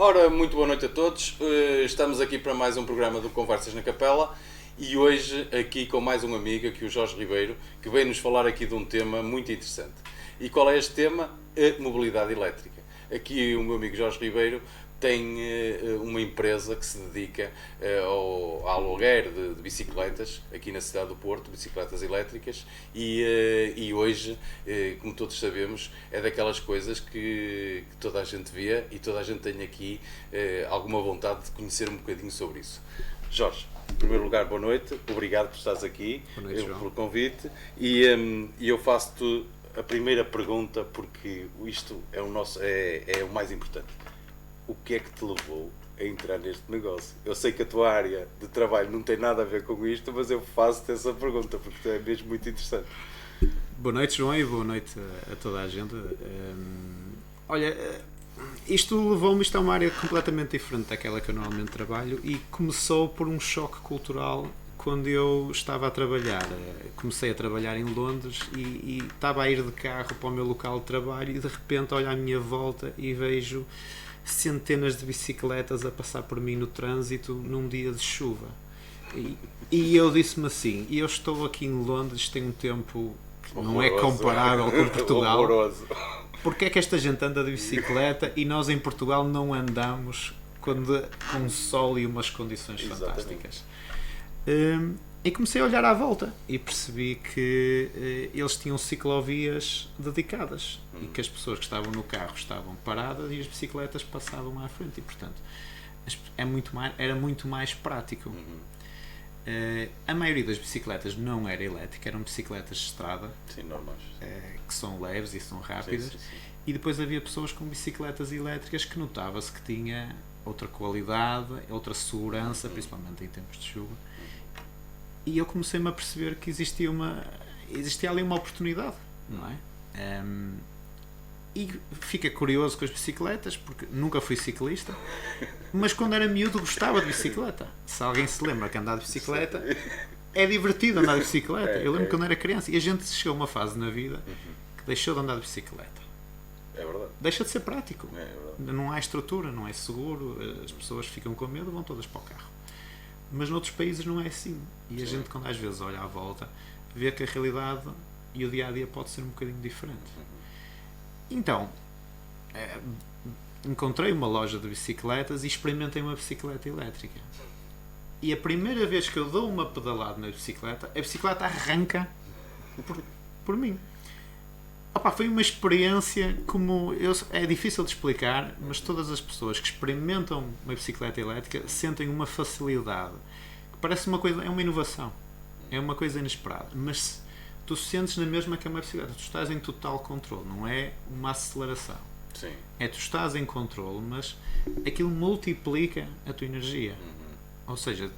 Ora, muito boa noite a todos. Estamos aqui para mais um programa do Conversas na Capela e hoje aqui com mais um amigo, aqui o Jorge Ribeiro, que vem nos falar aqui de um tema muito interessante. E qual é este tema? A mobilidade elétrica. Aqui o meu amigo Jorge Ribeiro tem uma empresa que se dedica ao aluguer de bicicletas aqui na cidade do Porto, bicicletas elétricas, e hoje, como todos sabemos, é daquelas coisas que toda a gente vê e toda a gente tem aqui alguma vontade de conhecer um bocadinho sobre isso. Jorge, em primeiro lugar, boa noite, obrigado por estares aqui, boa noite, João, pelo convite, e eu faço-te a primeira pergunta porque isto é o mais importante. O que é que te levou a entrar neste negócio? Eu sei que a tua área de trabalho não tem nada a ver com isto, mas eu faço-te essa pergunta porque é mesmo muito interessante. Boa noite, João, e boa noite a toda a gente. Olha, isto levou-me a uma área completamente diferente daquela que eu normalmente trabalho e começou por um choque cultural quando eu estava a trabalhar. Comecei a trabalhar em Londres e estava a ir de carro para o meu local de trabalho e de repente olho à minha volta e vejo centenas de bicicletas a passar por mim no trânsito num dia de chuva. E eu disse-me assim, eu estou aqui em Londres, tem um tempo que não é comparável com Portugal. Horroroso. Porque é que esta gente anda de bicicleta e nós em Portugal não andamos com sol e umas condições fantásticas? E comecei a olhar à volta e percebi que eles tinham ciclovias dedicadas e que as pessoas que estavam no carro estavam paradas e as bicicletas passavam à frente e, portanto, era muito mais prático. A maioria das bicicletas não era elétrica, eram bicicletas de estrada. Sim, normais. Que são leves e são rápidas. Sim. E depois havia pessoas com bicicletas elétricas que notava-se que tinha outra qualidade, outra segurança, principalmente em tempos de chuva. E eu comecei-me a perceber que existia ali uma oportunidade, não é? E fica curioso com as bicicletas, porque nunca fui ciclista, mas quando era miúdo gostava de bicicleta. Se alguém se lembra que andar de bicicleta, é divertido andar de bicicleta. Eu lembro quando era criança e a gente chegou a uma fase na vida que deixou de andar de bicicleta. É verdade. Deixa de ser prático. É verdade. Não há estrutura, não é seguro, as pessoas ficam com medo, vão todas para o carro. Mas noutros países não é assim. E a gente, quando às vezes olha à volta, vê que a realidade e o dia-a-dia pode ser um bocadinho diferente. Então, encontrei uma loja de bicicletas e experimentei uma bicicleta elétrica. E a primeira vez que eu dou uma pedalada na bicicleta, a bicicleta arranca por mim. Opa, foi uma experiência é difícil de explicar, mas todas as pessoas que experimentam uma bicicleta elétrica sentem uma facilidade que parece uma coisa, é uma inovação, é uma coisa inesperada, mas tu sentes na mesma que é uma bicicleta, tu estás em total controle, não é uma aceleração. Sim. Tu estás em controle, mas aquilo multiplica a tua energia. Ou seja,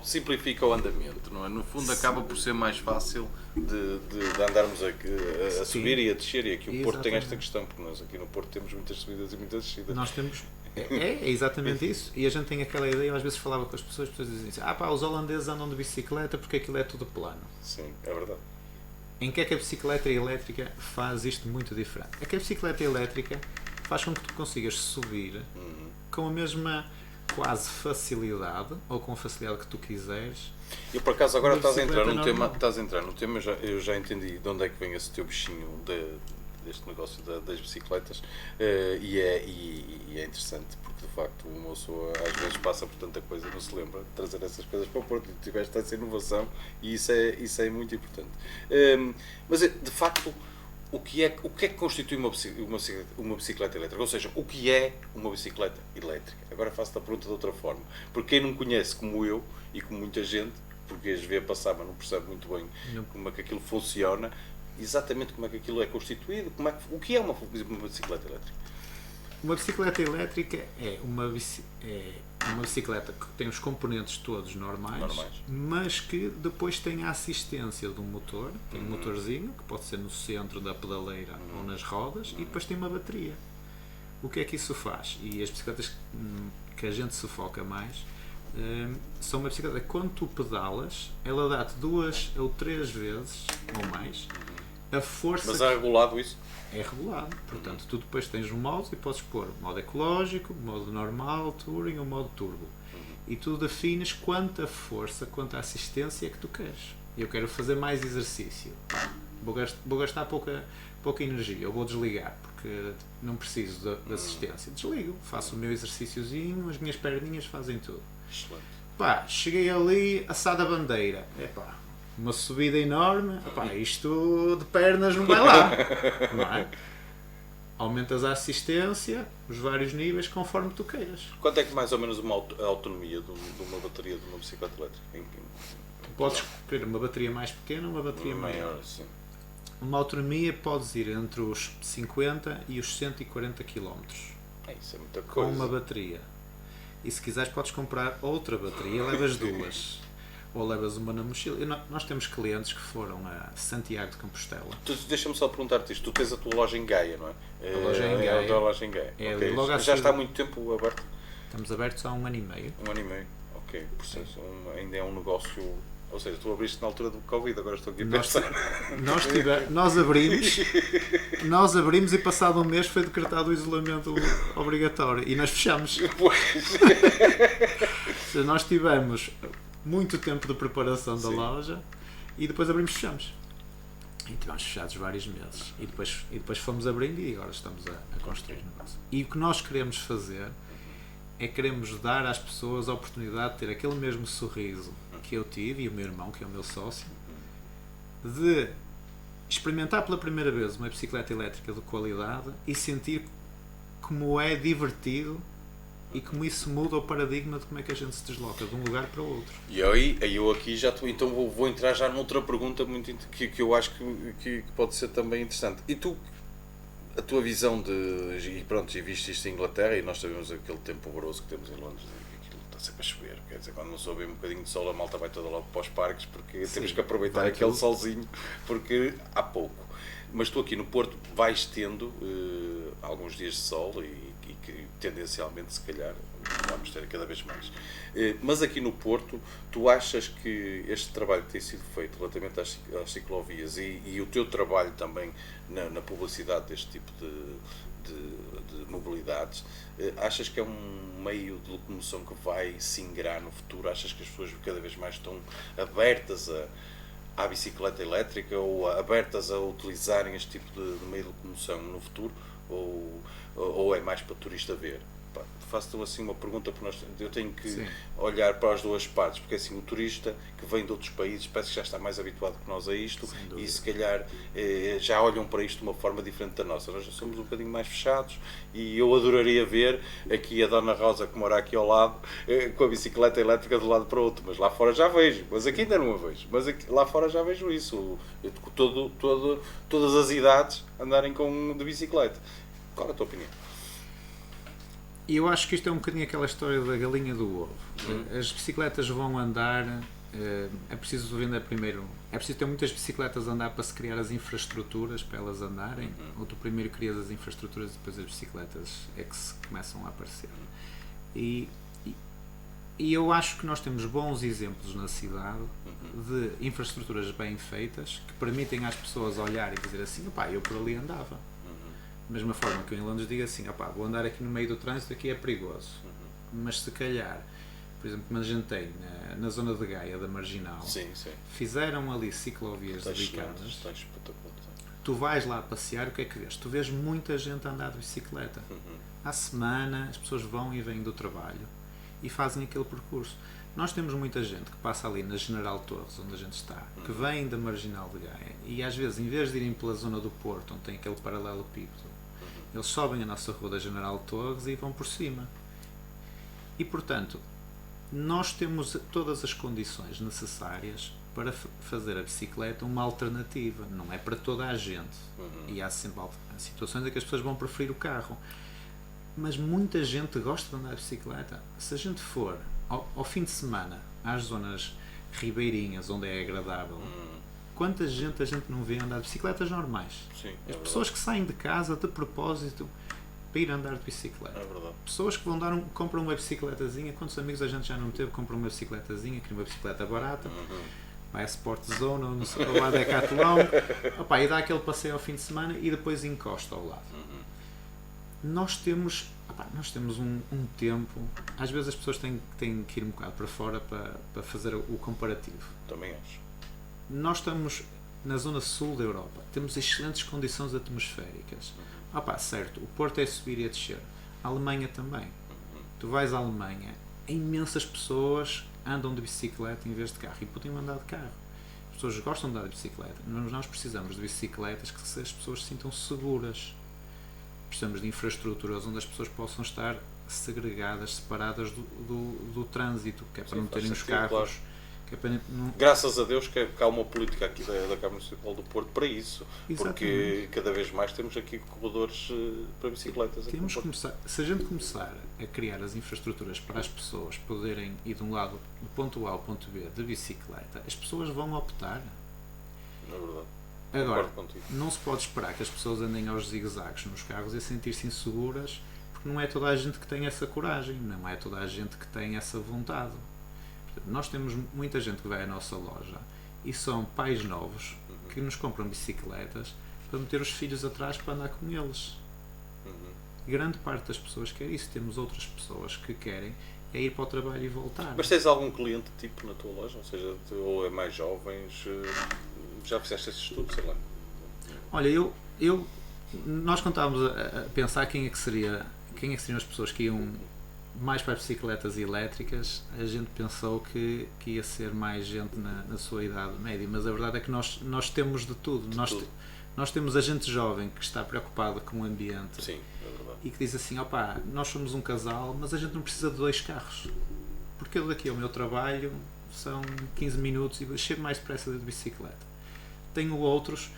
simplifica o andamento, não é? No fundo acaba por ser mais fácil de andarmos a subir e a descer, e aqui o Porto tem esta questão, porque nós aqui no Porto temos muitas subidas e muitas descidas. Nós temos, é exatamente isso, e a gente tem aquela ideia, eu às vezes falava com as pessoas dizem assim, os holandeses andam de bicicleta porque aquilo é tudo plano. Sim, é verdade. Em que é que a bicicleta elétrica faz isto muito diferente? É que a bicicleta elétrica faz com que tu consigas subir com a mesma quase facilidade, ou com a facilidade que tu quiseres. E por acaso agora estás a entrar num tema, eu já entendi de onde é que vem esse teu bichinho deste negócio das bicicletas, e é interessante porque de facto uma pessoa às vezes passa por tanta coisa e não se lembra de trazer essas coisas para o Porto, e tiveste essa inovação e isso é muito importante. Mas de facto, o que é que constitui uma bicicleta elétrica? Ou seja, o que é uma bicicleta elétrica? Agora faço-te a pergunta de outra forma. Porque quem não conhece, como eu e como muita gente, porque às vezes passar, mas não percebe muito bem como é que aquilo funciona, exatamente como é que aquilo é constituído, o que é uma bicicleta elétrica? Uma bicicleta elétrica é uma bicicleta que tem os componentes todos normais, mas que depois tem a assistência de um motor, tem um motorzinho, que pode ser no centro da pedaleira ou nas rodas, e depois tem uma bateria. O que é que isso faz? E as bicicletas que a gente se foca mais são uma bicicleta, quando tu pedalas, ela dá-te 2 ou 3 vezes, ou mais, a força... Mas é regulado isso? É regulado. Portanto, tu depois tens um modo e podes pôr modo ecológico, modo normal, touring ou modo turbo. E tu defines quanta força, quanta assistência é que tu queres. Eu quero fazer mais exercício. Vou gastar pouca energia. Eu vou desligar porque não preciso de assistência. Desligo, faço o meu exercíciozinho, as minhas perninhas fazem tudo. Excelente. Pá, cheguei ali, assada a bandeira. Epá, uma subida enorme. Epá, isto de pernas não vai lá. Não é? Aumentas a assistência, os vários níveis, conforme tu queiras. Quanto é que mais ou menos uma autonomia de uma bateria de uma bicicleta elétrica? Podes escolher uma bateria mais pequena ou uma bateria maior. Sim. Uma autonomia podes ir entre os 50 e os 140 km Isso é muita com coisa. uma bateria. E se quiseres podes comprar outra bateria, levas duas. Ou levas uma na mochila. Nós temos clientes que foram a Santiago de Compostela. Deixa-me só perguntar-te isto. Tu tens a tua loja em Gaia, não é? A loja em Gaia. É a tua loja em Gaia. É Okay. logo Já está há muito tempo aberto? Estamos abertos há 1 ano e meio. 1 ano e meio. Ok. Processo. Ainda é um negócio... Ou seja, tu abriste na altura do Covid, agora estou aqui a pensar. Nós abrimos e passado um mês foi decretado o isolamento obrigatório e nós fechamos. Nós tivemos muito tempo de preparação da loja e depois abrimos e fechamos. E tivemos fechados vários meses. E depois fomos abrindo e agora estamos a construir o negócio. E o que nós queremos fazer é queremos dar às pessoas a oportunidade de ter aquele mesmo sorriso que eu tive e o meu irmão, que é o meu sócio, de experimentar pela primeira vez uma bicicleta elétrica de qualidade e sentir como é divertido e como isso muda o paradigma de como é que a gente se desloca de um lugar para o outro. E aí eu aqui já estou, então vou entrar já noutra pergunta muito que eu acho que pode ser também interessante. E tu, a tua visão e viste isto em Inglaterra, e nós sabemos aquele tempo horroroso que temos em Londres, que aquilo está sempre a chover, quer dizer, quando não soube um bocadinho de sol a malta vai toda logo para os parques, porque temos que aproveitar aquele solzinho, porque há pouco. Mas tu aqui no Porto vais tendo alguns dias de sol e que tendencialmente se calhar vamos ter cada vez mais. Mas aqui no Porto, tu achas que este trabalho que tem sido feito relativamente às ciclovias e o teu trabalho também na publicidade deste tipo de mobilidades, achas que é um meio de locomoção que vai se ingrar no futuro? Achas que as pessoas cada vez mais estão abertas à bicicleta elétrica ou abertas a utilizarem este tipo de meio de locomoção no futuro? Ou é mais para turista ver? Faço-te assim uma pergunta, porque eu tenho que olhar para as duas partes, porque assim o turista que vem de outros países parece que já está mais habituado que nós a isto e se calhar já olham para isto de uma forma diferente da nossa. Nós já somos um bocadinho mais fechados e eu adoraria ver aqui a Dona Rosa que mora aqui ao lado com a bicicleta elétrica de um lado para o outro, mas lá fora já vejo, mas aqui ainda não a vejo, mas aqui, lá fora já vejo isso, todas as idades andarem de bicicleta. Qual é a tua opinião? E eu acho que isto é um bocadinho aquela história da galinha do ovo. As bicicletas vão andar, é preciso vender primeiro, é preciso ter muitas bicicletas a andar para se criar as infraestruturas para elas andarem, ou tu primeiro crias as infraestruturas e depois as bicicletas é que se começam a aparecer. E eu acho que nós temos bons exemplos na cidade de infraestruturas bem feitas que permitem às pessoas olhar e dizer assim, opá, eu por ali andava. Da mesma forma que eu em Londres digo assim, opá, vou andar aqui no meio do trânsito, aqui é perigoso. Mas se calhar, por exemplo, como a gente tem na zona de Gaia, da Marginal, fizeram ali ciclovias dedicadas. Tu vais lá passear, o que é que vês? Tu vês muita gente a andar de bicicleta. À semana, as pessoas vão e vêm do trabalho e fazem aquele percurso. Nós temos muita gente que passa ali na General Torres, onde a gente está, que vem da Marginal de Gaia e às vezes, em vez de irem pela zona do Porto, onde tem aquele paralelepípedo, eles sobem a nossa rua da General Torres e vão por cima. E, portanto, nós temos todas as condições necessárias para fazer a bicicleta uma alternativa. Não é para toda a gente. E há sempre situações em que as pessoas vão preferir o carro. Mas muita gente gosta de andar de bicicleta. Se a gente for ao fim de semana às zonas ribeirinhas, onde é agradável, quanta gente a gente não vê andar de bicicletas normais? As pessoas que saem de casa de propósito para ir andar de bicicleta. Pessoas que vão compram uma bicicletazinha, quantos amigos a gente já não teve, compram uma bicicletazinha, que é uma bicicleta barata, vai a Sport Zone ou não sei lá, Decathlon, opa, e dá aquele passeio ao fim de semana e depois encosta ao lado. Nós temos um tempo, às vezes as pessoas têm que ir um bocado para fora para fazer o comparativo. Também acho. Nós estamos na zona sul da Europa, temos excelentes condições atmosféricas. Certo, o Porto é subir e a descer, a Alemanha também. Tu vais à Alemanha, imensas pessoas andam de bicicleta em vez de carro e podiam andar de carro. As pessoas gostam de andar de bicicleta, mas nós precisamos de bicicletas que as pessoas se sintam seguras. Precisamos de infraestruturas onde as pessoas possam estar segregadas, separadas do trânsito, que é para não terem os carros. Claro. Que é para não... Graças a Deus que há uma política aqui da Câmara Municipal do Porto para isso. Exatamente. Porque cada vez mais temos aqui corredores para bicicletas. Temos que começar, se a gente começar a criar as infraestruturas para as pessoas poderem ir de um lado, do ponto A ao ponto B, de bicicleta, as pessoas vão optar. Não é verdade. Agora, não se pode esperar que as pessoas andem aos zigue-zagues nos carros e sentir-se inseguras, porque não é toda a gente que tem essa coragem, não é toda a gente que tem essa vontade. Portanto, nós temos muita gente que vai à nossa loja e são pais novos que nos compram bicicletas para meter os filhos atrás para andar com eles. Grande parte das pessoas quer isso. Temos outras pessoas que querem é ir para o trabalho e voltar. Mas tens algum cliente tipo na tua loja? Ou seja, ou é mais jovens? Já fizeste esse estudo, sei lá? Olha, nós quando estávamos a pensar quem é que seriam as pessoas que iam mais para as bicicletas elétricas, a gente pensou que ia ser mais gente na sua idade média, mas a verdade é que nós temos de tudo. Nós temos a gente jovem que está preocupada com o ambiente. Sim, é verdade. E que diz assim, nós somos um casal, mas a gente não precisa de 2 carros. Porque eu daqui ao meu trabalho são 15 minutos e chego mais depressa de bicicleta. Tenho outros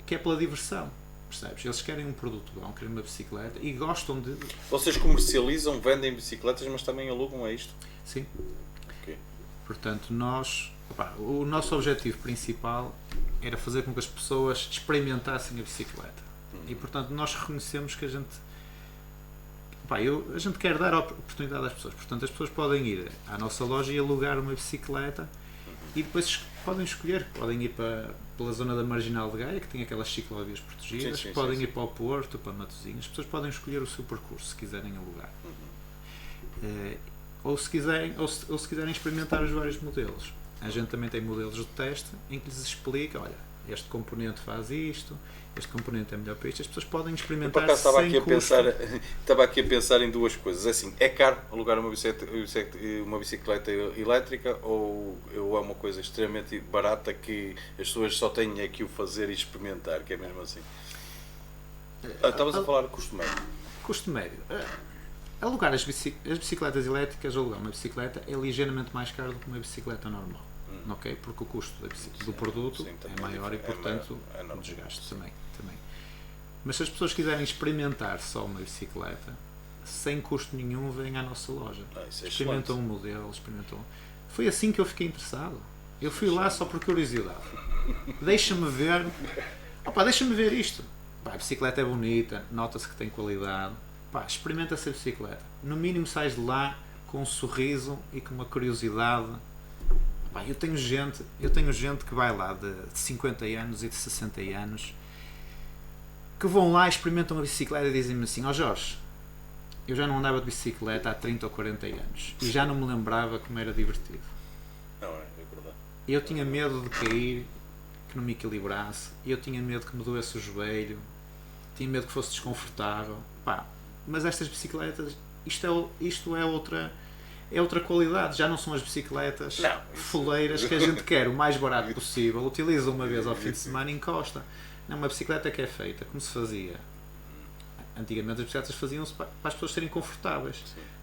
que é pela diversão, percebes? Eles querem um produto bom, querem uma bicicleta e gostam de... Vocês comercializam, vendem bicicletas, mas também alugam, é isto? Sim. Ok. Portanto, o nosso objetivo principal era fazer com que as pessoas experimentassem a bicicleta. E, portanto, nós reconhecemos que a gente quer dar oportunidade às pessoas. Portanto, as pessoas podem ir à nossa loja e alugar uma bicicleta e depois podem escolher, podem ir pela zona da Marginal de Gaia, que tem aquelas ciclovias protegidas, podem ir para o Porto, para Matosinhos. As pessoas podem escolher o seu percurso se quiserem alugar. Ou se quiserem experimentar os vários modelos. A gente também tem modelos de teste em que lhes explica, olha, este componente faz isto, este componente é melhor para isto. As pesas podem experimentar sem custo. Estava aqui a pensar em duas coisas. É assim, é caro alugar uma bicicleta elétrica ou é uma coisa extremamente barata que as pessoas só têm que o fazer e experimentar, que é mesmo assim? Estavas a falar de custo médio. Custo médio. Alugar as bicicletas elétricas, alugar uma bicicleta é ligeiramente mais caro do que uma bicicleta normal. Okay? Porque o custo do produto é maior e, portanto, o desgaste também. Mas se as pessoas quiserem experimentar só uma bicicleta, sem custo nenhum, vêm à nossa loja. Experimentam um modelo, Foi assim que eu fiquei interessado. Eu fui lá só por curiosidade. Deixa-me ver isto. A bicicleta é bonita, nota-se que tem qualidade. Experimenta essa bicicleta. No mínimo sais de lá com um sorriso e com uma curiosidade. Eu tenho gente que vai lá de 50 anos e de 60 anos que vão lá, experimentam a bicicleta e dizem-me assim, Jorge, eu já não andava de bicicleta há 30 ou 40 anos e já não me lembrava como era divertido. Não, é verdade. Eu tinha medo de cair, que não me equilibrasse, eu tinha medo que me doesse o joelho, tinha medo que fosse desconfortável. Mas estas bicicletas, isto é outra qualidade, já não são as bicicletas foleiras que a gente quer o mais barato possível, utiliza uma vez ao fim de semana e encosta. Não, uma bicicleta que é feita como se fazia. Antigamente as bicicletas faziam-se para as pessoas serem confortáveis,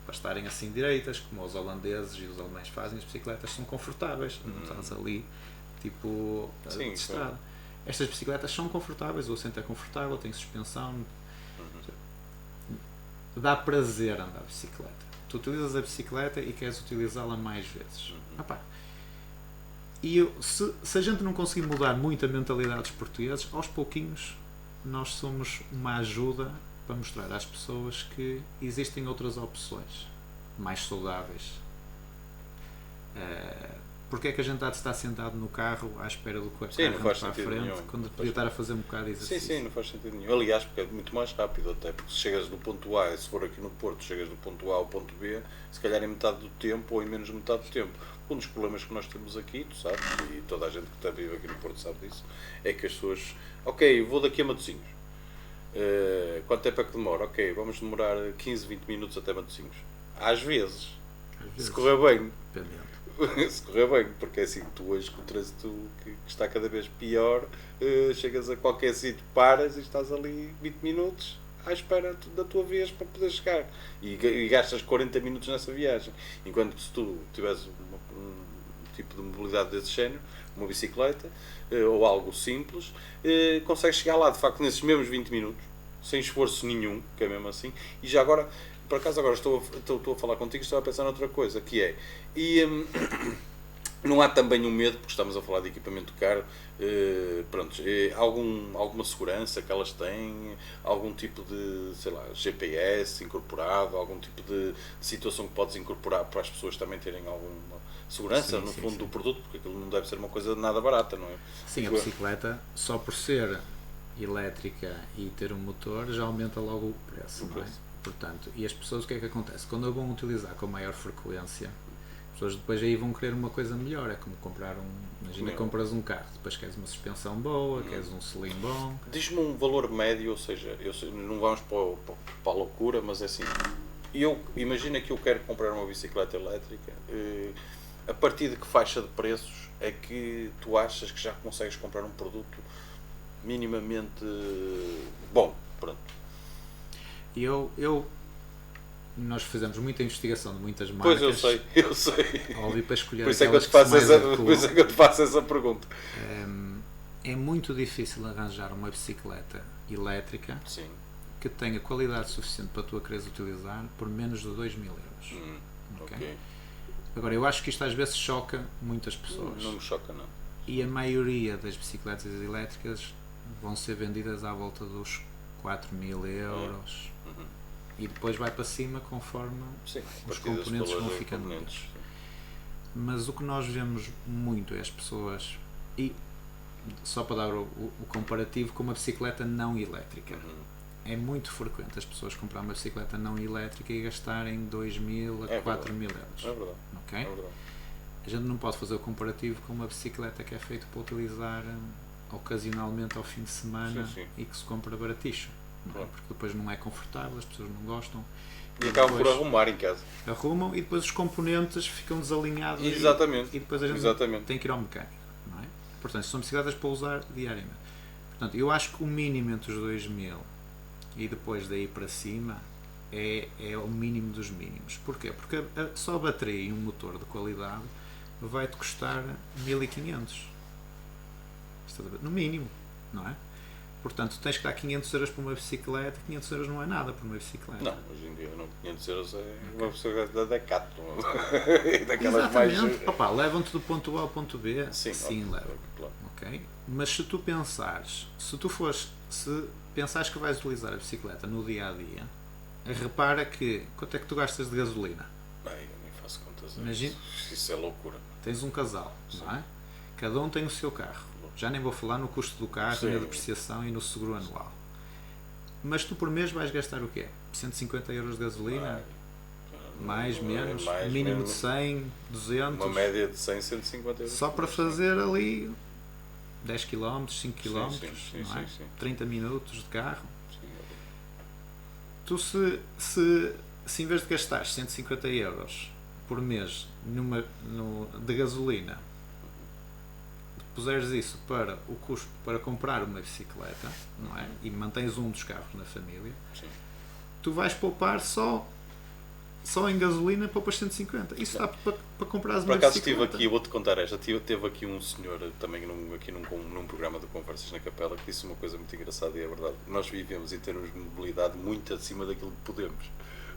para estarem assim direitas, como os holandeses e os alemães fazem. As bicicletas são confortáveis, não estás ali tipo de estrada. Estas bicicletas são confortáveis, o assento é confortável, tem suspensão, dá prazer andar de bicicleta. Tu utilizas a bicicleta e queres utilizá-la mais vezes. E se a gente não conseguir mudar muito a mentalidade dos portugueses, aos pouquinhos nós somos uma ajuda para mostrar às pessoas que existem outras opções mais saudáveis, porque é que a gente está sentado no carro à espera do carro Sim, não faz para a sentido frente nenhum. quando podia estar a fazer um bocado de Sim, exercício? sim, não faz sentido nenhum. Aliás, porque é muito mais rápido até, porque se chegas do ponto A, se for aqui no Porto, chegas do ponto A ao ponto B, se calhar em metade do tempo ou em menos de metade do tempo. Um dos problemas que nós temos aqui, tu sabes, e toda a gente que vive aqui no Porto sabe disso, é que as pessoas, ok, vou daqui a Matosinhos. Quanto tempo é que demora? Ok, vamos demorar 15, 20 minutos até Matosinhos. Às vezes, se correr bem. Se correr bem, porque é assim, tu hoje com o trânsito que está cada vez pior, chegas a qualquer sítio, paras e estás ali 20 minutos à espera da tua vez para poder chegar e gastas 40 minutos nessa viagem, enquanto que se tu tiveres um tipo de mobilidade desse género, uma bicicleta ou algo simples, consegues chegar lá de facto nesses mesmos 20 minutos sem esforço nenhum, que é mesmo assim. E já agora, por acaso agora estou a falar contigo, estou a pensar noutra coisa, que é, não há também um medo, porque estamos a falar de equipamento caro, alguma segurança que elas têm, algum tipo de, sei lá, GPS incorporado, algum tipo de situação que podes incorporar para as pessoas também terem alguma segurança, no fundo, do produto, porque aquilo não deve ser uma coisa nada barata, não é? Sim, a bicicleta, só por ser elétrica e ter um motor, já aumenta logo o preço, não é? Portanto, e as pessoas, o que é que acontece? Quando a vão utilizar com maior frequência, as pessoas depois aí vão querer uma coisa melhor. É como comprar imagina, compras um carro, depois queres uma suspensão boa, queres um selim bom. Diz-me um valor médio, ou seja, não vamos para a loucura, mas é assim, imagina que eu quero comprar uma bicicleta elétrica, a partir de que faixa de preços é que tu achas que já consegues comprar um produto minimamente bom? Pronto. Nós fizemos muita investigação de muitas Pois marcas. eu sei. Óbvio, para escolher por isso é que eu te faço essa pergunta. É muito difícil arranjar uma bicicleta elétrica Sim. que tenha qualidade suficiente para tu a quereres utilizar por menos de 2.000 euros. Okay. Agora, eu acho que isto às vezes choca muitas pessoas. Não me choca, não. E a maioria das bicicletas elétricas vão ser vendidas à volta dos 4.000 euros. E depois vai para cima conforme os componentes vão ficando melhores. Mas o que nós vemos muito é as pessoas, e só para dar o comparativo com uma bicicleta não elétrica, é muito frequente as pessoas comprarem uma bicicleta não elétrica e gastarem 2.000 a 4.000 euros. É verdade. Okay? É verdade. A gente não pode fazer o comparativo com uma bicicleta que é feita para utilizar ocasionalmente ao fim de semana e que se compra baraticho. Porque depois não é confortável, as pessoas não gostam e acabam por arrumar em casa, arrumam e depois os componentes ficam desalinhados. Exatamente. E depois a gente tem que ir ao mecânico, não é? Portanto, são bicicletas para usar diariamente. Portanto, eu acho que o mínimo entre os 2.000 e depois daí para cima é o mínimo dos mínimos. Porquê? Porque só a bateria e um motor de qualidade vai-te custar 1.500 no mínimo, não é? Portanto, tens que dar 500 euros por uma bicicleta. 500 euros não é nada por uma bicicleta. Não, hoje em dia não, 500 euros é uma bicicleta da Decathlon. Daquelas exatamente. mais... Opa, levam-te do ponto A ao ponto B. Sim levam. Claro. Okay? Mas se tu pensares, se pensares que vais utilizar a bicicleta no dia a dia, repara que quanto é que tu gastas de gasolina? Bem, eu nem faço contas. Imagina, isso é loucura. Tens um casal, não é? Cada um tem o seu carro. Já nem vou falar no custo do carro, na depreciação e no seguro anual. Mas tu por mês vais gastar o quê? 150 euros de gasolina? Mais, menos? Mínimo de 100, 200? Uma média de 100, 150 euros. Só para fazer ali 10 km, 5 km, não é? 30 minutos de carro. Tu se em vez de gastares 150 euros por mês de gasolina, puseres isso para o custo para comprar uma bicicleta, não é? E mantens um dos carros na família, tu vais poupar só em gasolina, poupas 150. Isso dá para comprar uma bicicleta. Por acaso estive aqui, eu vou-te contar esta, teve aqui um senhor também aqui num programa de conversas na Capela que disse uma coisa muito engraçada e é verdade. Nós vivemos em termos de mobilidade muito acima daquilo que podemos.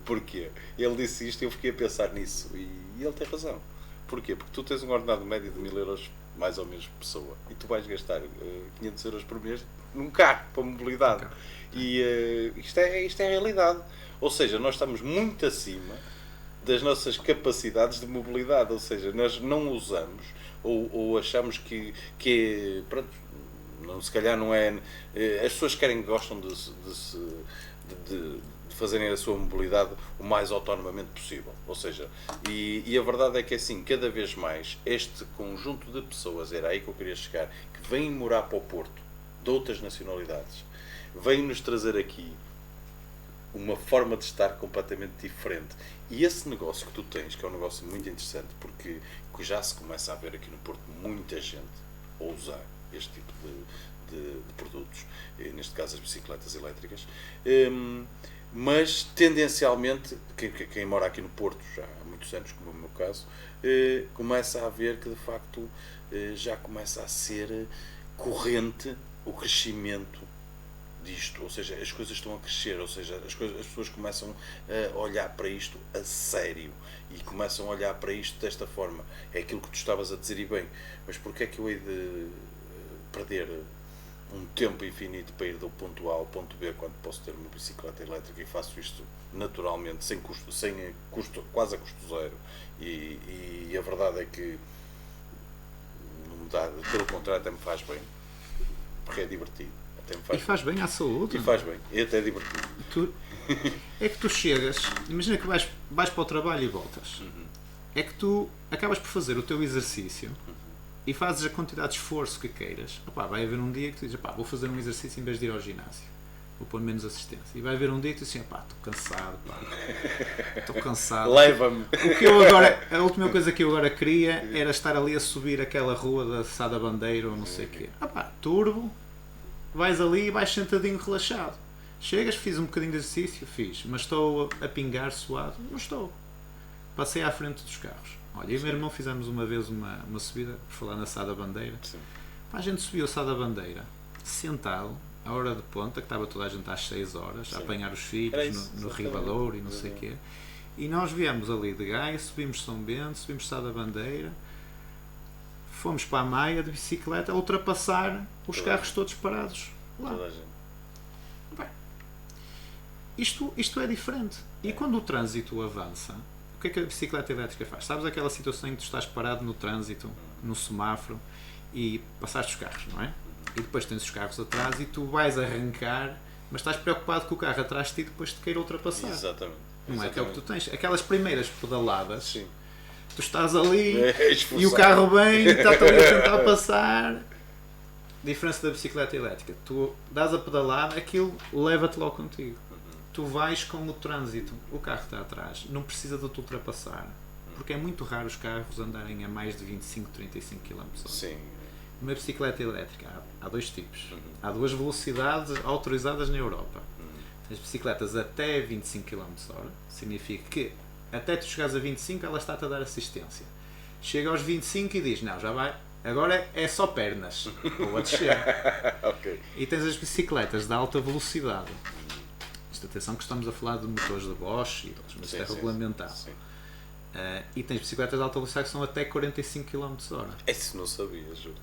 Porquê? Ele disse isto e eu fiquei a pensar nisso e ele tem razão. Porquê? Porque tu tens um ordenado médio de 1.000 euros mais ou menos por pessoa e tu vais gastar 500 euros por mês num carro para mobilidade. E isto é a realidade. Ou seja, nós estamos muito acima das nossas capacidades de mobilidade, ou seja, nós não usamos ou achamos que pronto, não, se calhar não é. As pessoas gostam de fazerem a sua mobilidade o mais autonomamente possível. Ou seja, e a verdade é que assim, cada vez mais este conjunto de pessoas, era aí que eu queria chegar, que vêm morar para o Porto, de outras nacionalidades, vêm-nos trazer aqui uma forma de estar completamente diferente. E esse negócio que tu tens, que é um negócio muito interessante, porque já se começa a ver aqui no Porto muita gente a usar este tipo de produtos, neste caso as bicicletas elétricas, mas tendencialmente, quem mora aqui no Porto já há muitos anos, como é o meu caso, começa a ver que de facto já começa a ser corrente o crescimento disto, ou seja, as coisas estão a crescer, ou seja, as pessoas começam a olhar para isto a sério e começam a olhar para isto desta forma. É aquilo que tu estavas a dizer e bem, mas porquê é que eu hei de perder um tempo infinito para ir do ponto A ao ponto B quando posso ter uma bicicleta elétrica e faço isto naturalmente, sem custo, quase a custo zero, e a verdade é que não me dá, pelo contrário, até me faz bem, porque é divertido. E faz bem à saúde. E faz bem, e até é divertido. É que tu chegas, imagina que vais para o trabalho e voltas. É que tu acabas por fazer o teu exercício e fazes a quantidade de esforço que queiras. Opá, vai haver um dia que tu dizes, vou fazer um exercício em vez de ir ao ginásio. Vou pôr menos assistência. E vai haver um dia que tu dizes, estou cansado, estou cansado. Leva-me. A última coisa que eu agora queria era estar ali a subir aquela rua da Sá da Bandeira ou não sei o quê. Turbo. Vais ali e vais sentadinho relaxado. Chegas, fiz um bocadinho de exercício, mas estou a pingar suado? Não estou. Passei à frente dos carros. Olha, eu e o meu irmão fizemos uma vez uma subida, por falar na Sá da Bandeira. A gente subiu a Sá da Bandeira, sentado, à hora de ponta, que estava toda a gente às 6 horas, a apanhar os filhos no Ribadouro e não sei o quê. E nós viemos ali de Gaia, subimos São Bento, subimos Sá da Bandeira, fomos para a Maia de bicicleta a ultrapassar os carros todos parados lá. Toda a gente. Bem, isto é diferente. E quando o trânsito avança, o que é que a bicicleta elétrica faz? Sabes aquela situação em que tu estás parado no trânsito, no semáforo, e passaste os carros, não é? E depois tens os carros atrás e tu vais arrancar, mas estás preocupado que o carro atrás de ti depois te queira ultrapassar. Exatamente. Não é que é o que tu tens. Aquelas primeiras pedaladas, sim, tu estás ali e o carro vem e está-te ali a tentar passar. Diferença da bicicleta elétrica, tu dás a pedalada, aquilo leva-te logo contigo. Tu vais com o trânsito, o carro está atrás, não precisa de te ultrapassar, porque é muito raro os carros andarem a mais de 25, 35 km/h. Sim. Uma bicicleta elétrica há dois tipos. Há duas velocidades autorizadas na Europa. As bicicletas até 25 km/h, significa que até tu chegares a 25 ela está-te a dar assistência. Chega aos 25 e diz, não, já vai, agora é só pernas, ou a descer. Okay. E tens as bicicletas de alta velocidade. Atenção que estamos a falar de motores da Bosch e outros, mas isto é regulamentado. E tens bicicletas de alta velocidade que são até 45 km/h. Isso não sabia, juro.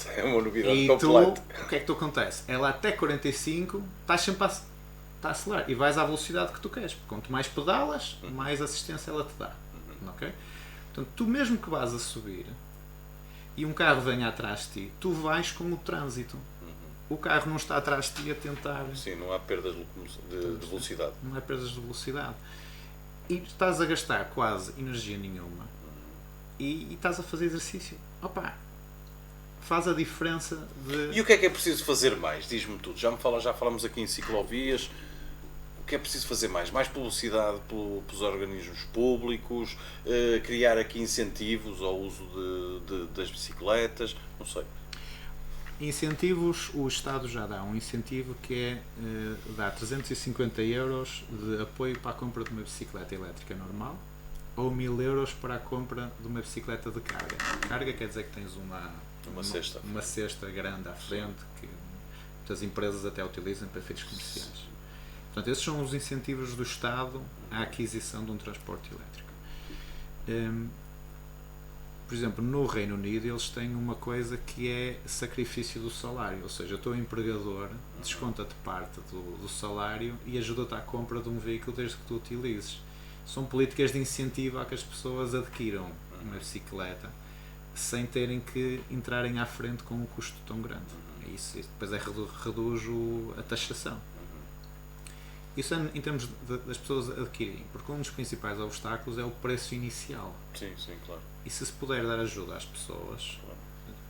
É uma novidade e completa. O que é que tu acontece? Ela até 45 estás sempre a acelerar e vais à velocidade que tu queres. Quanto mais pedalas, mais assistência ela te dá. Okay? Portanto, tu mesmo que vás a subir e um carro venha atrás de ti, tu vais com o trânsito. O carro não está atrás de ti a tentar... Sim, não há perdas de velocidade. Não há perdas de velocidade. E estás a gastar quase energia nenhuma e estás a fazer exercício. Opa, faz a diferença de... E o que é preciso fazer mais? Diz-me tudo. Já falamos aqui em ciclovias. O que é preciso fazer mais? Mais publicidade pelos organismos públicos, criar aqui incentivos ao uso das bicicletas, não sei. Incentivos, o Estado já dá um incentivo que é dar 350 euros de apoio para a compra de uma bicicleta elétrica normal ou 1000 euros para a compra de uma bicicleta de carga. Carga quer dizer que tens uma cesta grande à frente que muitas empresas até utilizam para efeitos comerciais. Portanto, esses são os incentivos do Estado à aquisição de um transporte elétrico. Por exemplo, no Reino Unido eles têm uma coisa que é sacrifício do salário, ou seja, o teu empregador desconta-te parte do salário e ajuda-te à compra de um veículo desde que tu utilizes. são políticas de incentivo a que as pessoas adquiram uma bicicleta sem terem que entrarem à frente com um custo tão grande. Isso depois reduz a taxação. Isso em termos das pessoas adquirirem, porque um dos principais obstáculos é o preço inicial. Sim, claro. E se puder dar ajuda às pessoas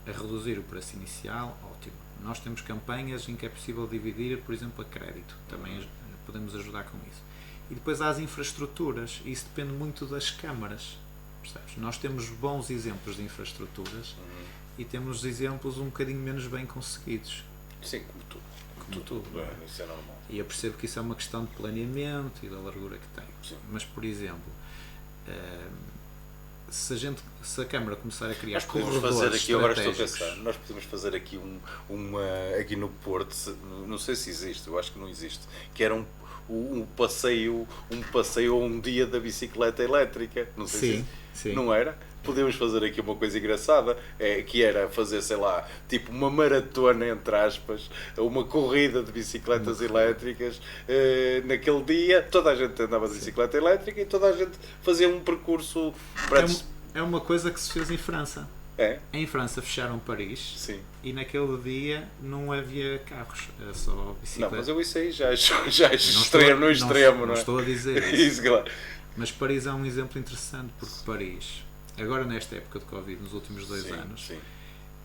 a reduzir o preço inicial, ótimo. Nós temos campanhas em que é possível dividir, por exemplo, a crédito. Também podemos ajudar com isso. E depois há as infraestruturas, e isso depende muito das câmaras. Percebes? Nós temos bons exemplos de infraestruturas e temos exemplos um bocadinho menos bem conseguidos. Sim, como tudo. Isso é normal. E eu percebo que isso é uma questão de planeamento e da largura que tem. Sim. Mas, por exemplo, se a Câmara começar a criar nós podemos fazer aqui, agora estou a pensar, nós podemos fazer aqui aqui no Porto, não sei se existe, eu acho que não existe, que era um passeio ou um dia da bicicleta elétrica, não sei sim. Não era? Podemos fazer aqui uma coisa engraçada, que era fazer, sei lá, tipo uma maratona, entre aspas, uma corrida de bicicletas elétricas, naquele dia, toda a gente andava de bicicleta elétrica e toda a gente fazia um percurso... É uma coisa que se fez em França. É? Em França fecharam Paris. Sim. E naquele dia não havia carros, era só bicicleta. Não, mas eu isso aí já é extremo, não extremo, não é? Não estou a dizer isso. Isso, claro. Mas Paris é um exemplo interessante, porque Paris, agora nesta época de Covid, nos últimos 2 anos,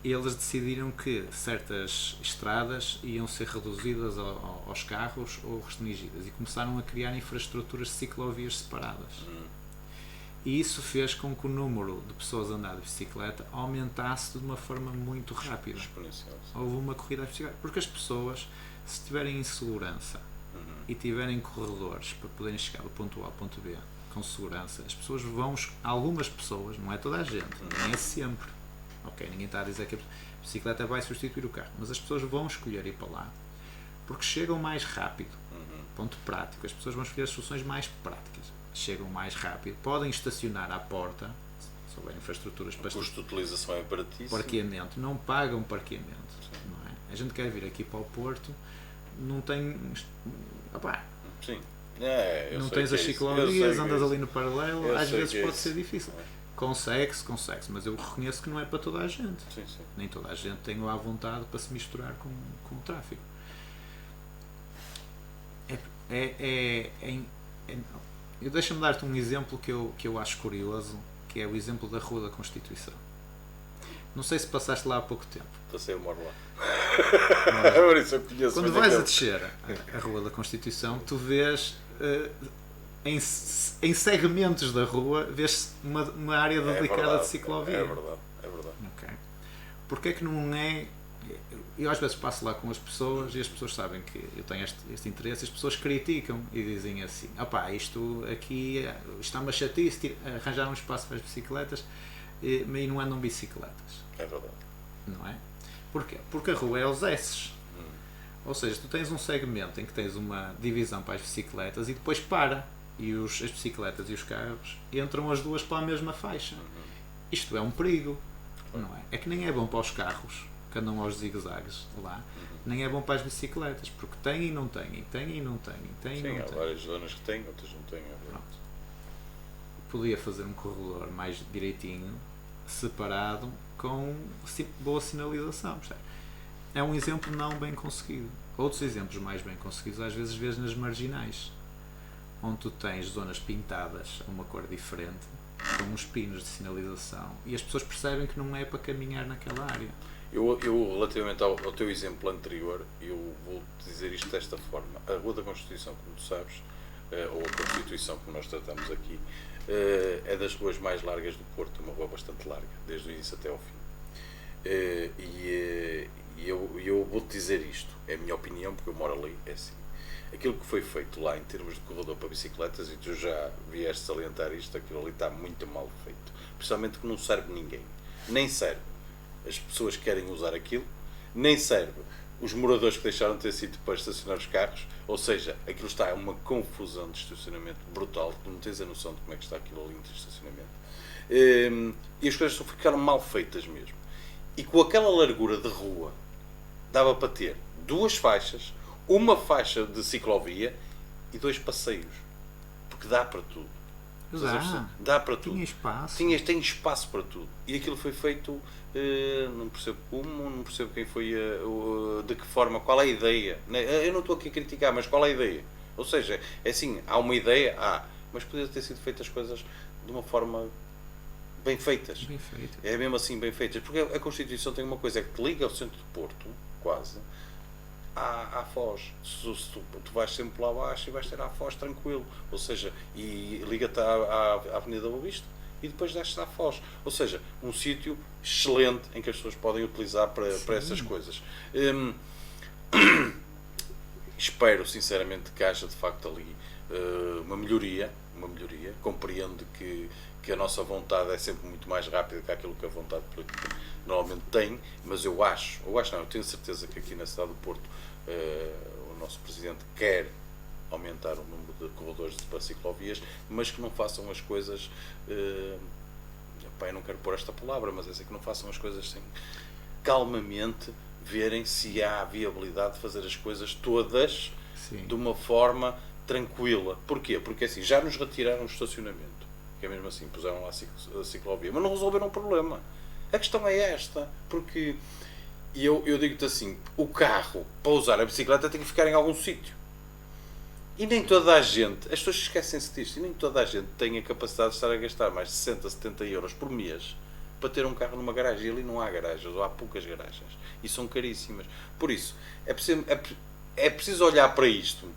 eles decidiram que certas estradas iam ser reduzidas aos carros ou restringidas e começaram a criar infraestruturas de ciclovias separadas. E isso fez com que o número de pessoas a andar de bicicleta aumentasse de uma forma muito rápida. Exponencial. Houve uma corrida de bicicleta. Porque as pessoas, se estiverem em segurança e tiverem corredores para poderem chegar do ponto A ao ponto B com segurança, as pessoas algumas pessoas, não é toda a gente, nem é sempre. Ok, ninguém está a dizer que a bicicleta vai substituir o carro, mas as pessoas vão escolher ir para lá porque chegam mais rápido. Ponto prático. As pessoas vão escolher as soluções mais práticas. Chegam mais rápido, podem estacionar à porta, se houver infraestruturas para o custo de utilização é baratíssimo. Parqueamento, não pagam parqueamento. Não é? A gente quer vir aqui para o Porto, não tem. Opá, sim. Não tens as ciclovias, andas ali no paralelo, às vezes pode isso. ser difícil. Consegue-se, mas eu reconheço que não é para toda a gente. Sim. Nem toda a gente tem lá vontade para se misturar com o tráfego. Deixa-me dar-te um exemplo que eu acho curioso, que é o exemplo da Rua da Constituição. Não sei se passaste lá há pouco tempo. Passei, eu moro lá. Por isso eu conheço. Quando vais a descer a Rua da Constituição, tu vês em segmentos da rua, vês uma área dedicada de ciclovia. É verdade. Okay. Porque é que não é... Eu às vezes passo lá com as pessoas e as pessoas sabem que eu tenho este interesse, as pessoas criticam e dizem assim: opá, isto aqui está uma chatice, arranjar um espaço para as bicicletas e não andam bicicletas. É verdade. Não é? Porquê? Porque a rua é aos S. Ou seja, tu tens um segmento em que tens uma divisão para as bicicletas e depois para. E as bicicletas e os carros entram as duas para a mesma faixa. Isto é um perigo. Não é? É que nem é bom para os carros que andam aos zigue-zagues lá, nem é bom para as bicicletas, porque tem e não tem, Sim, há várias zonas que têm, outras não têm. Podia fazer um corredor mais direitinho, separado, com boa sinalização. Percebe? É um exemplo não bem conseguido. Outros exemplos mais bem conseguidos às vezes vês nas marginais, onde tu tens zonas pintadas a uma cor diferente, com uns pinos de sinalização, e as pessoas percebem que não é para caminhar naquela área. Eu relativamente ao teu exemplo anterior, eu vou dizer isto desta forma. A Rua da Constituição, como tu sabes, ou a Constituição, como nós tratamos aqui, é das ruas mais largas do Porto, uma rua bastante larga, desde o início até ao fim. E eu vou-te dizer isto, é a minha opinião, porque eu moro ali, é assim. Aquilo que foi feito lá em termos de corredor para bicicletas, e tu já vieste salientar isto, aquilo ali está muito mal feito. Principalmente que não serve ninguém. Nem serve as pessoas que querem usar aquilo, nem serve os moradores que deixaram de ter sítio para estacionar os carros, ou seja, aquilo está uma confusão de estacionamento brutal, tu não tens a noção de como é que está aquilo ali de estacionamento. E as coisas ficaram mal feitas mesmo. E com aquela largura de rua, dava para ter 2 faixas, uma faixa de ciclovia e 2 passeios, porque dá para tudo. Dá para tudo. Tinha espaço. Tem espaço para tudo. E aquilo foi feito, não percebo como, não percebo quem foi, de que forma, qual é a ideia. Eu não estou aqui a criticar, mas qual é a ideia? Ou seja, é assim, há uma ideia, mas podia ter sido feitas as coisas de uma forma bem feitas. Bem feito. É mesmo assim bem feitas. Porque a Constituição tem uma coisa, é que te liga ao centro de Porto, quase, à Foz. Tu vais sempre lá abaixo e vais ter à Foz tranquilo. Ou seja, e liga-te à Avenida Boa Vista e depois desces à Foz. Ou seja, um sítio excelente em que as pessoas podem utilizar para essas coisas. Espero sinceramente que haja de facto ali uma melhoria. Compreendo que a nossa vontade é sempre muito mais rápida que aquilo que a vontade política normalmente tem, mas eu tenho certeza que aqui na cidade do Porto o nosso Presidente quer aumentar o número de corredores para ciclovias, mas que não façam as coisas, eu não quero pôr esta palavra, mas é assim, que não façam as coisas sem calmamente verem se há viabilidade de fazer as coisas todas de uma forma tranquila. Porquê? Porque assim, já nos retiraram o estacionamento, que é mesmo assim, puseram lá a ciclovia, mas não resolveram o problema. A questão é esta, porque eu digo-te assim, o carro, para usar a bicicleta, tem que ficar em algum sítio. E nem toda a gente, as pessoas esquecem-se disto, e nem toda a gente tem a capacidade de estar a gastar mais de 60, 70 euros por mês para ter um carro numa garagem. E ali não há garagens, ou há poucas garagens. E são caríssimas. Por isso, é preciso olhar para isto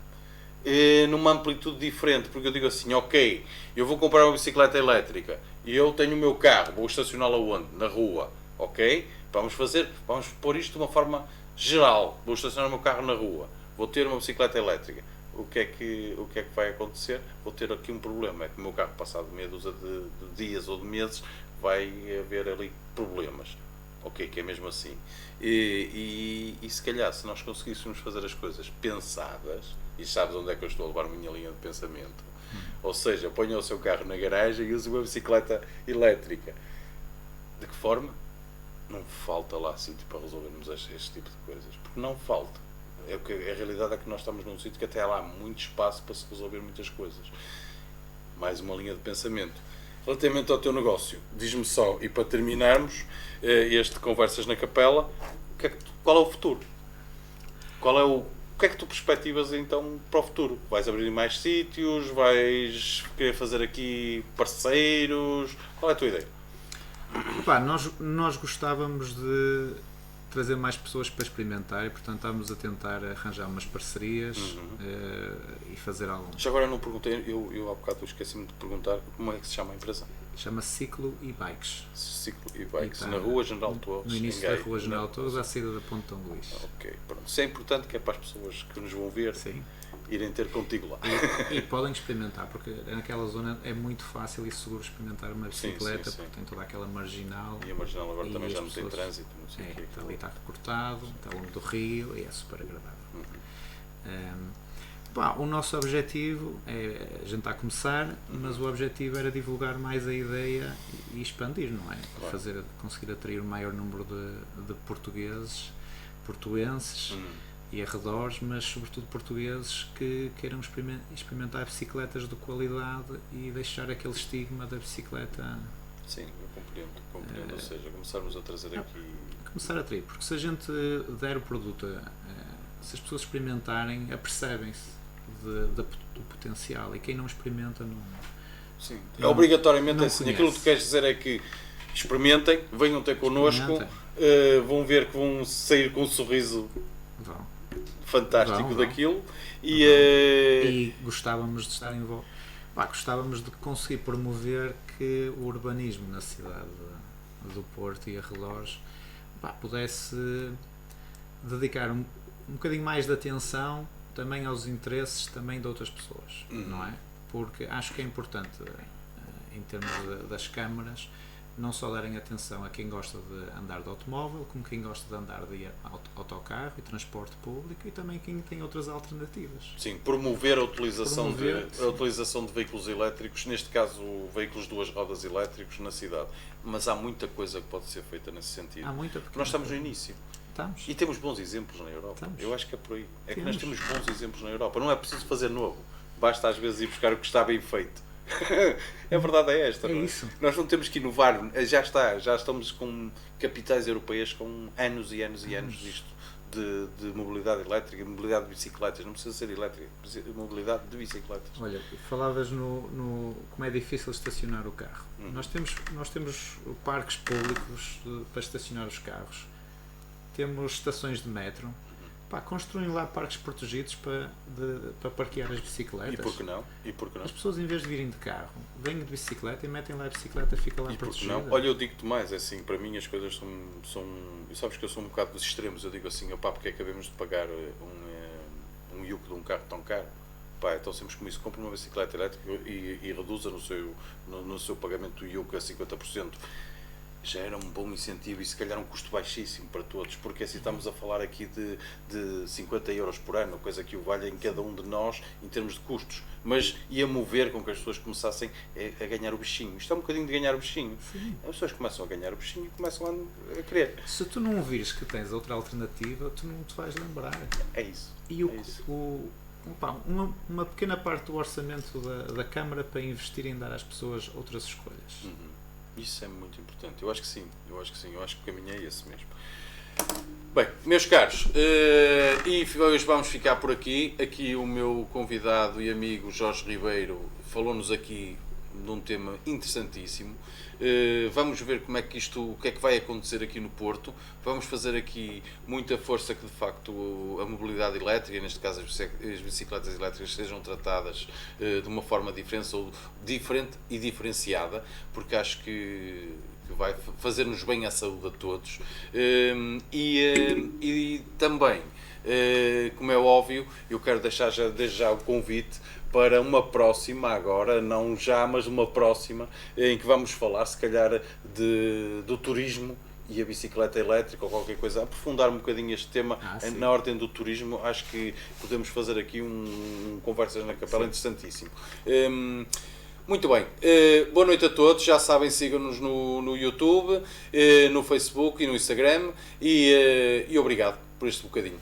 numa amplitude diferente, porque eu digo assim, ok, eu vou comprar uma bicicleta elétrica e eu tenho o meu carro, vou estacioná-la onde? Na rua, ok? Vamos pôr isto de uma forma geral, vou estacionar o meu carro na rua, vou ter uma bicicleta elétrica. O que é que vai acontecer? Vou ter aqui um problema, é que o meu carro, passado meia dúzia de dias ou de meses, vai haver ali problemas. Ok, que é mesmo assim. E se calhar, se nós conseguíssemos fazer as coisas pensadas, e sabes onde é que eu estou a levar a minha linha de pensamento, ou seja, ponha o seu carro na garagem e use uma bicicleta elétrica. De que forma? Não falta lá sítio para resolvermos este tipo de coisas. Porque não falta. A realidade é que nós estamos num sítio que até há lá muito espaço para se resolver muitas coisas. Mais uma linha de pensamento. Relativamente ao teu negócio, diz-me só, e para terminarmos este Conversas na Capela, qual é o futuro? O que é que tu perspectivas então para o futuro? Vais abrir mais sítios? Vais querer fazer aqui parceiros? Qual é a tua ideia? Nós gostávamos de trazer mais pessoas para experimentar e, portanto, estamos a tentar arranjar umas parcerias e fazer algo. Já agora não perguntei, eu há bocado esqueci-me de perguntar como é que se chama a empresa? Chama-se Ciclo e Bikes. Ciclo e Bikes, na Rua General Torres. No início da Rua General Torres, à saída da Ponte Dom Luís. Ok, pronto. Isso é importante, que é para as pessoas que nos vão ver irem ter contigo lá. E podem experimentar, porque naquela zona é muito fácil e seguro experimentar uma bicicleta, porque tem toda aquela marginal. E a marginal agora também já não tem trânsito. Não sei o que está ali, está cortado, está longe do rio e é super agradável. O nosso objetivo a gente está a começar, mas o objetivo era divulgar mais a ideia e expandir, não é? Claro. Conseguir atrair o maior número de portuenses e arredores, mas sobretudo portugueses que queiram experimentar bicicletas de qualidade e deixar aquele estigma da bicicleta. Sim, eu compreendo. Ou seja, começarmos a trazer aqui... Começar a atrair, porque se a gente der o produto, se as pessoas experimentarem, apercebem-se do potencial, e quem não experimenta não... Sim, obrigatoriamente não assim. Aquilo que tu queres dizer é que experimentem, venham ter connosco, vão ver que vão sair com um sorriso fantástico daquilo e gostávamos de estar envolvidos. Gostávamos de conseguir promover que o urbanismo na cidade do Porto e arredores pudesse dedicar um bocadinho mais de atenção também aos interesses também de outras pessoas, não é? Porque acho que é importante, em termos das câmaras, não só darem atenção a quem gosta de andar de automóvel, como quem gosta de andar de autocarro e transporte público, e também quem tem outras alternativas. Sim, promover a utilização de veículos elétricos, neste caso veículos de duas rodas elétricos na cidade. Mas há muita coisa que pode ser feita nesse sentido. Porque nós estamos no início. Estamos. E temos bons exemplos na Europa. Eu acho que é por aí. Que nós temos bons exemplos na Europa. Não é preciso fazer novo. Basta às vezes ir buscar o que está bem feito. A verdade é esta. É não é? isso. Nós não temos que inovar, já estamos com capitais europeias com anos e anos e anos disto de mobilidade elétrica, mobilidade de bicicletas, não precisa ser elétrica, mobilidade de bicicletas. Olha, falavas no como é difícil estacionar o carro. Nós temos parques públicos para estacionar os carros, temos estações de metro. Pá, construem lá parques protegidos para parquear as bicicletas. E por que não? As pessoas, em vez de virem de carro, vêm de bicicleta e metem lá a bicicleta, fica lá protegida. Não? Olha, eu digo-te mais, é assim, para mim as coisas são. Sabes que eu sou um bocado dos extremos, eu digo assim, opá, porque é que havemos de pagar um IUC de um carro tão caro? Pá, então sempre como isso, compra uma bicicleta elétrica e reduza no seu pagamento do IUC a 50%. Já era um bom incentivo e se calhar um custo baixíssimo para todos, porque assim estamos a falar aqui de 50 euros por ano, coisa que o valha em cada um de nós em termos de custos, mas ia mover com que as pessoas começassem a ganhar o bichinho. Isto é um bocadinho de ganhar o bichinho. Sim. As pessoas começam a ganhar o bichinho e começam a querer. Se tu não vires que tens outra alternativa, tu não te vais lembrar. É isso. E uma pequena parte do orçamento da Câmara para investir em dar às pessoas outras escolhas. Isso é muito importante. Eu acho que sim. Eu acho que o caminho é esse mesmo. Bem, meus caros, e hoje vamos ficar por aqui. Aqui o meu convidado e amigo Jorge Ribeiro falou-nos aqui de um tema interessantíssimo. Vamos ver o que é que vai acontecer aqui no Porto. Vamos fazer aqui muita força que de facto a mobilidade elétrica, neste caso as bicicletas elétricas, sejam tratadas de uma forma diferente e diferenciada, porque acho que vai fazer-nos bem à saúde a todos. E também, como é óbvio, eu quero deixar desde já o convite para uma próxima, agora, não já, mas uma próxima, em que vamos falar, se calhar, do turismo e a bicicleta elétrica ou qualquer coisa, aprofundar um bocadinho este tema na ordem do turismo. Acho que podemos fazer aqui Conversas na Capela interessantíssimo. Muito bem, boa noite a todos, já sabem, sigam-nos no YouTube, no Facebook e no Instagram e obrigado por este bocadinho.